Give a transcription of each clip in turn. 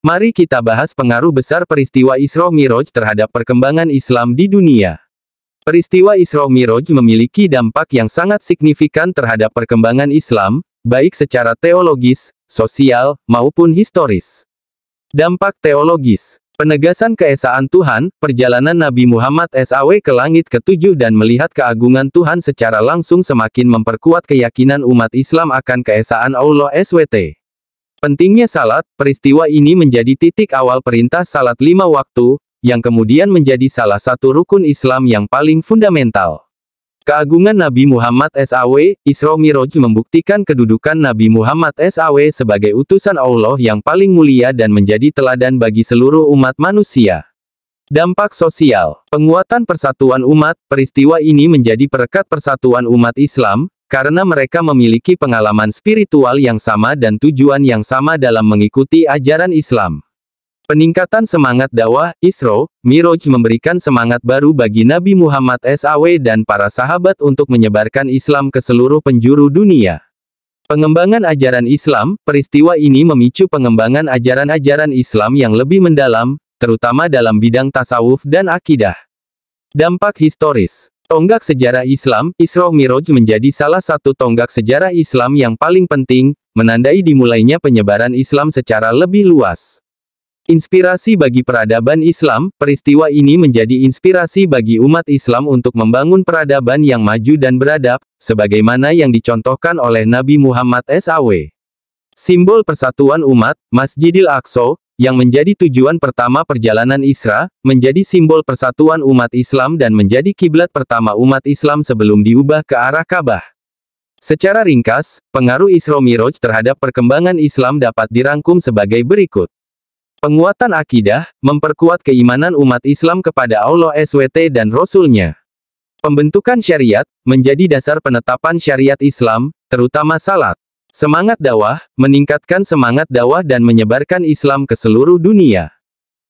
Mari kita bahas pengaruh besar peristiwa Isra Miraj terhadap perkembangan Islam di dunia. Peristiwa Isra Miraj memiliki dampak yang sangat signifikan terhadap perkembangan Islam, baik secara teologis, sosial, maupun historis. Dampak teologis. Penegasan keesaan Tuhan, perjalanan Nabi Muhammad SAW ke langit ke-7 dan melihat keagungan Tuhan secara langsung semakin memperkuat keyakinan umat Islam akan keesaan Allah SWT. Pentingnya salat, peristiwa ini menjadi titik awal perintah salat 5 waktu, yang kemudian menjadi salah satu rukun Islam yang paling fundamental. Keagungan Nabi Muhammad SAW, Isra Miraj membuktikan kedudukan Nabi Muhammad SAW sebagai utusan Allah yang paling mulia dan menjadi teladan bagi seluruh umat manusia. Dampak sosial. Penguatan persatuan umat, peristiwa ini menjadi perekat persatuan umat Islam, karena mereka memiliki pengalaman spiritual yang sama dan tujuan yang sama dalam mengikuti ajaran Islam. Peningkatan semangat dakwah, Isra Miraj memberikan semangat baru bagi Nabi Muhammad SAW dan para sahabat untuk menyebarkan Islam ke seluruh penjuru dunia. Pengembangan ajaran Islam, peristiwa ini memicu pengembangan ajaran-ajaran Islam yang lebih mendalam, terutama dalam bidang tasawuf dan akidah. Dampak historis. Tonggak sejarah Islam, Isra Miraj menjadi salah satu tonggak sejarah Islam yang paling penting, menandai dimulainya penyebaran Islam secara lebih luas. Inspirasi bagi peradaban Islam, peristiwa ini menjadi inspirasi bagi umat Islam untuk membangun peradaban yang maju dan beradab, sebagaimana yang dicontohkan oleh Nabi Muhammad SAW. Simbol persatuan umat, Masjidil Aqsa, yang menjadi tujuan pertama perjalanan Isra, menjadi simbol persatuan umat Islam dan menjadi kiblat pertama umat Islam sebelum diubah ke arah Ka'bah. Secara ringkas, pengaruh Isra Miraj terhadap perkembangan Islam dapat dirangkum sebagai berikut. Penguatan akidah, memperkuat keimanan umat Islam kepada Allah SWT dan Rasul-Nya. Pembentukan syariat, menjadi dasar penetapan syariat Islam, terutama salat. Semangat dakwah, meningkatkan semangat dakwah dan menyebarkan Islam ke seluruh dunia.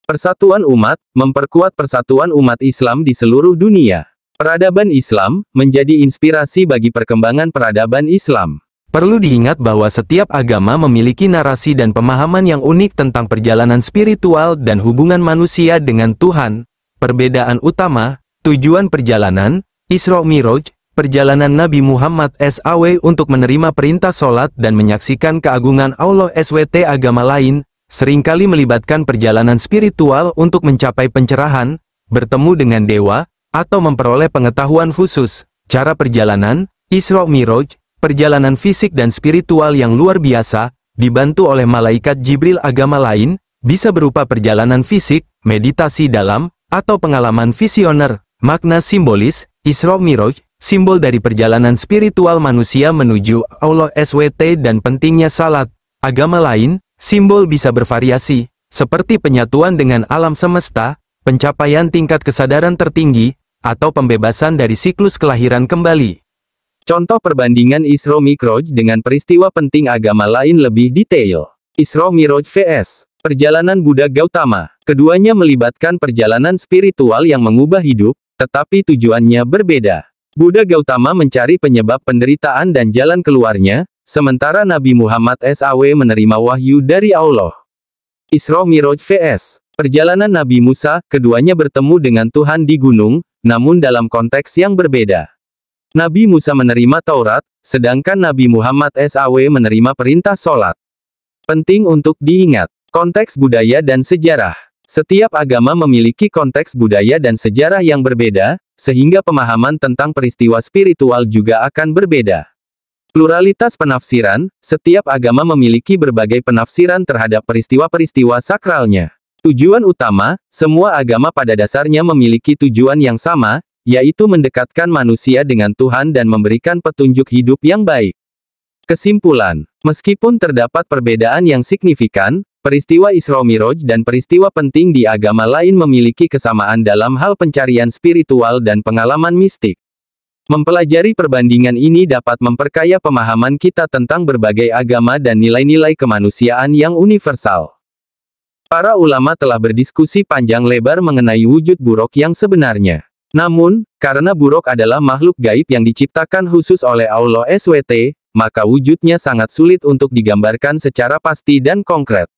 Persatuan umat, memperkuat persatuan umat Islam di seluruh dunia. Peradaban Islam, menjadi inspirasi bagi perkembangan peradaban Islam. Perlu diingat bahwa setiap agama memiliki narasi dan pemahaman yang unik tentang perjalanan spiritual dan hubungan manusia dengan Tuhan. Perbedaan utama, tujuan perjalanan, Isra Miraj, perjalanan Nabi Muhammad SAW untuk menerima perintah sholat dan menyaksikan keagungan Allah SWT. Agama lain, seringkali melibatkan perjalanan spiritual untuk mencapai pencerahan, bertemu dengan dewa, atau memperoleh pengetahuan khusus. Cara perjalanan, Isra Miraj, perjalanan fisik dan spiritual yang luar biasa, dibantu oleh malaikat Jibril. Agama lain, bisa berupa perjalanan fisik, meditasi dalam, atau pengalaman visioner. Makna simbolis, Isra Miraj, simbol dari perjalanan spiritual manusia menuju Allah SWT dan pentingnya salat. Agama lain, simbol bisa bervariasi, seperti penyatuan dengan alam semesta, pencapaian tingkat kesadaran tertinggi, atau pembebasan dari siklus kelahiran kembali. Contoh perbandingan Isra Miraj dengan peristiwa penting agama lain lebih detail. Isra Miraj vs. perjalanan Buddha Gautama. Keduanya melibatkan perjalanan spiritual yang mengubah hidup, tetapi tujuannya berbeda. Buddha Gautama mencari penyebab penderitaan dan jalan keluarnya, sementara Nabi Muhammad SAW menerima wahyu dari Allah. Isra Miraj vs. perjalanan Nabi Musa, keduanya bertemu dengan Tuhan di gunung, namun dalam konteks yang berbeda. Nabi Musa menerima Taurat, sedangkan Nabi Muhammad SAW menerima perintah sholat. Penting untuk diingat, konteks budaya dan sejarah. Setiap agama memiliki konteks budaya dan sejarah yang berbeda, sehingga pemahaman tentang peristiwa spiritual juga akan berbeda. Pluralitas penafsiran, setiap agama memiliki berbagai penafsiran terhadap peristiwa-peristiwa sakralnya. Tujuan utama, semua agama pada dasarnya memiliki tujuan yang sama, yaitu mendekatkan manusia dengan Tuhan dan memberikan petunjuk hidup yang baik. Kesimpulan, meskipun terdapat perbedaan yang signifikan, peristiwa Isra Miraj dan peristiwa penting di agama lain memiliki kesamaan dalam hal pencarian spiritual dan pengalaman mistik. Mempelajari perbandingan ini dapat memperkaya pemahaman kita tentang berbagai agama dan nilai-nilai kemanusiaan yang universal. Para ulama telah berdiskusi panjang lebar mengenai wujud buruk yang sebenarnya. Namun, karena buruk adalah makhluk gaib yang diciptakan khusus oleh Allah SWT, maka wujudnya sangat sulit untuk digambarkan secara pasti dan konkret.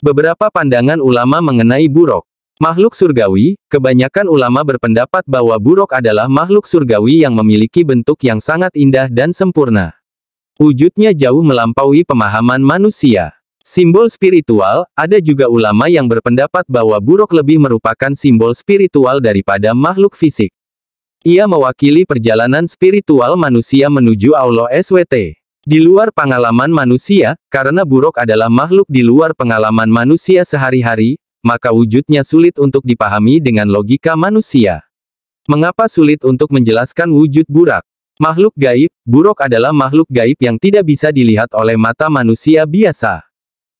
Beberapa pandangan ulama mengenai buruk. Makhluk surgawi, kebanyakan ulama berpendapat bahwa buruk adalah makhluk surgawi yang memiliki bentuk yang sangat indah dan sempurna. Wujudnya jauh melampaui pemahaman manusia. Simbol spiritual, ada juga ulama yang berpendapat bahwa buruk lebih merupakan simbol spiritual daripada makhluk fisik. Ia mewakili perjalanan spiritual manusia menuju Allah SWT. Di luar pengalaman manusia, karena buruk adalah makhluk di luar pengalaman manusia sehari-hari, maka wujudnya sulit untuk dipahami dengan logika manusia. Mengapa sulit untuk menjelaskan wujud buruk? Makhluk gaib, buruk adalah makhluk gaib yang tidak bisa dilihat oleh mata manusia biasa.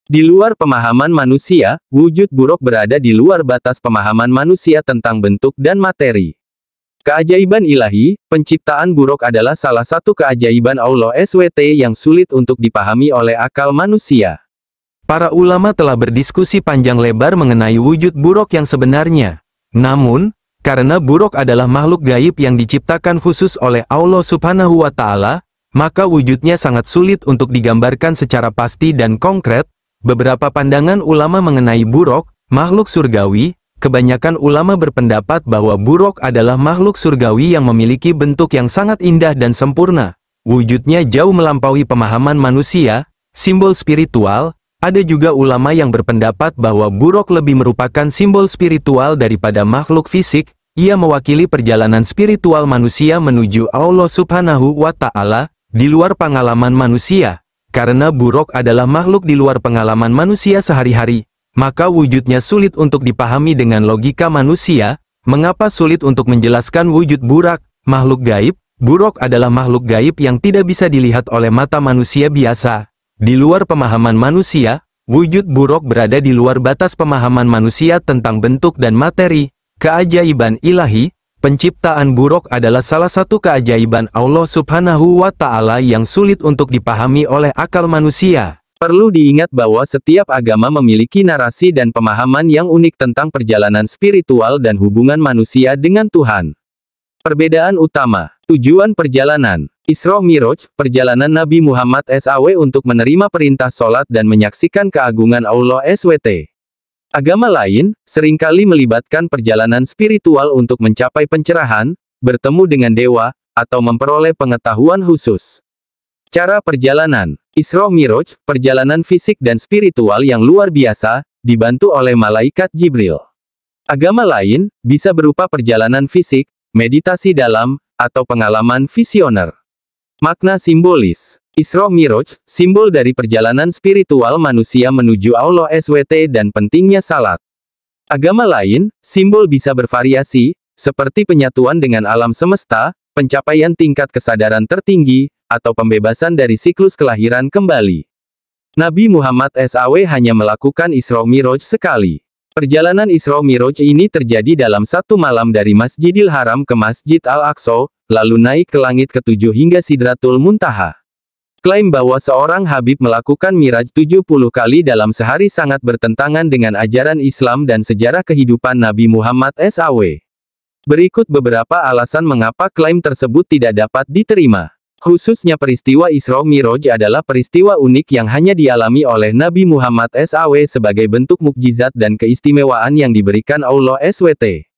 Di luar pemahaman manusia, wujud buruk berada di luar batas pemahaman manusia tentang bentuk dan materi. Keajaiban ilahi, penciptaan buruk adalah salah satu keajaiban Allah SWT yang sulit untuk dipahami oleh akal manusia. Para ulama telah berdiskusi panjang lebar mengenai wujud buruk yang sebenarnya. Namun, karena buruk adalah makhluk gaib yang diciptakan khusus oleh Allah Subhanahu wa Ta'ala, maka wujudnya sangat sulit untuk digambarkan secara pasti dan konkret. Beberapa pandangan ulama mengenai buruk, makhluk surgawi. Kebanyakan ulama berpendapat bahwa buruk adalah makhluk surgawi yang memiliki bentuk yang sangat indah dan sempurna. Wujudnya jauh melampaui pemahaman manusia, simbol spiritual. Ada juga ulama yang berpendapat bahwa buruk lebih merupakan simbol spiritual daripada makhluk fisik. Ia mewakili perjalanan spiritual manusia menuju Allah Subhanahu wa Ta'ala, di luar pengalaman manusia. Karena buruk adalah makhluk di luar pengalaman manusia sehari-hari, maka wujudnya sulit untuk dipahami dengan logika manusia. Mengapa sulit untuk menjelaskan wujud buruk? Makhluk gaib, buruk adalah makhluk gaib yang tidak bisa dilihat oleh mata manusia biasa. Di luar pemahaman manusia, wujud buruk berada di luar batas pemahaman manusia tentang bentuk dan materi. Keajaiban ilahi, penciptaan buruk adalah salah satu keajaiban Allah Subhanahu wa Ta'ala yang sulit untuk dipahami oleh akal manusia. Perlu diingat bahwa setiap agama memiliki narasi dan pemahaman yang unik tentang perjalanan spiritual dan hubungan manusia dengan Tuhan. Perbedaan utama, tujuan perjalanan, Isra Miraj, perjalanan Nabi Muhammad SAW untuk menerima perintah sholat dan menyaksikan keagungan Allah SWT. Agama lain, seringkali melibatkan perjalanan spiritual untuk mencapai pencerahan, bertemu dengan dewa, atau memperoleh pengetahuan khusus. Cara perjalanan, Isra Miraj, perjalanan fisik dan spiritual yang luar biasa, dibantu oleh malaikat Jibril. Agama lain, bisa berupa perjalanan fisik, meditasi dalam, atau pengalaman visioner. Makna simbolis, Isra Miraj, simbol dari perjalanan spiritual manusia menuju Allah SWT dan pentingnya salat. Agama lain, simbol bisa bervariasi, seperti penyatuan dengan alam semesta, pencapaian tingkat kesadaran tertinggi, atau pembebasan dari siklus kelahiran kembali. Nabi Muhammad SAW hanya melakukan Isra Miraj sekali. Perjalanan Isra Miraj ini terjadi dalam satu malam dari Masjidil Haram ke Masjid Al-Aqsa, lalu naik ke langit ke-7 hingga Sidratul Muntaha. Klaim bahwa seorang Habib melakukan Miraj 70 kali dalam sehari sangat bertentangan dengan ajaran Islam dan sejarah kehidupan Nabi Muhammad SAW. Berikut beberapa alasan mengapa klaim tersebut tidak dapat diterima. Khususnya peristiwa Isra Miraj adalah peristiwa unik yang hanya dialami oleh Nabi Muhammad SAW sebagai bentuk mukjizat dan keistimewaan yang diberikan Allah SWT.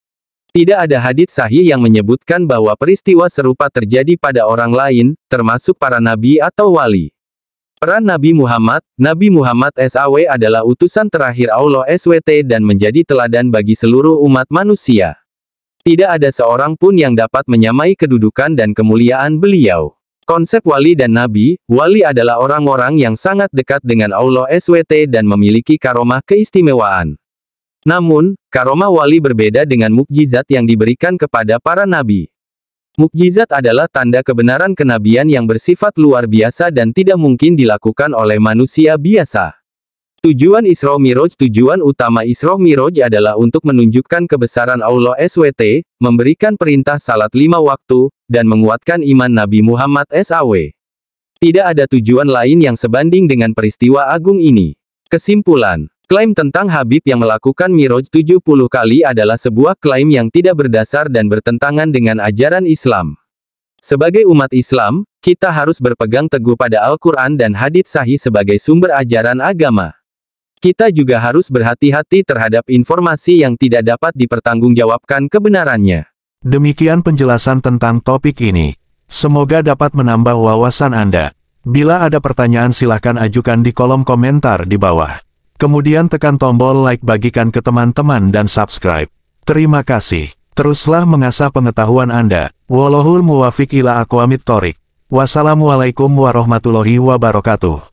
Tidak ada hadits sahih yang menyebutkan bahwa peristiwa serupa terjadi pada orang lain, termasuk para nabi atau wali. Peran Nabi Muhammad SAW adalah utusan terakhir Allah SWT dan menjadi teladan bagi seluruh umat manusia. Tidak ada seorang pun yang dapat menyamai kedudukan dan kemuliaan beliau. Konsep wali dan nabi, wali adalah orang-orang yang sangat dekat dengan Allah SWT dan memiliki karomah keistimewaan. Namun, karomah wali berbeda dengan mukjizat yang diberikan kepada para nabi. Mukjizat adalah tanda kebenaran kenabian yang bersifat luar biasa dan tidak mungkin dilakukan oleh manusia biasa. Tujuan Isra Miraj. Tujuan utama Isra Miraj adalah untuk menunjukkan kebesaran Allah SWT, memberikan perintah salat 5 waktu, dan menguatkan iman Nabi Muhammad SAW. Tidak ada tujuan lain yang sebanding dengan peristiwa agung ini. Kesimpulan, klaim tentang Habib yang melakukan Miraj 70 kali adalah sebuah klaim yang tidak berdasar dan bertentangan dengan ajaran Islam. Sebagai umat Islam, kita harus berpegang teguh pada Al-Quran dan hadits sahih sebagai sumber ajaran agama. Kita juga harus berhati-hati terhadap informasi yang tidak dapat dipertanggungjawabkan kebenarannya. Demikian penjelasan tentang topik ini. Semoga dapat menambah wawasan Anda. Bila ada pertanyaan silahkan ajukan di kolom komentar di bawah. Kemudian tekan tombol like, bagikan ke teman-teman dan subscribe. Terima kasih. Teruslah mengasah pengetahuan Anda. Wallahul muwafiq ila aqwamit thoriq. Wassalamualaikum warahmatullahi wabarakatuh.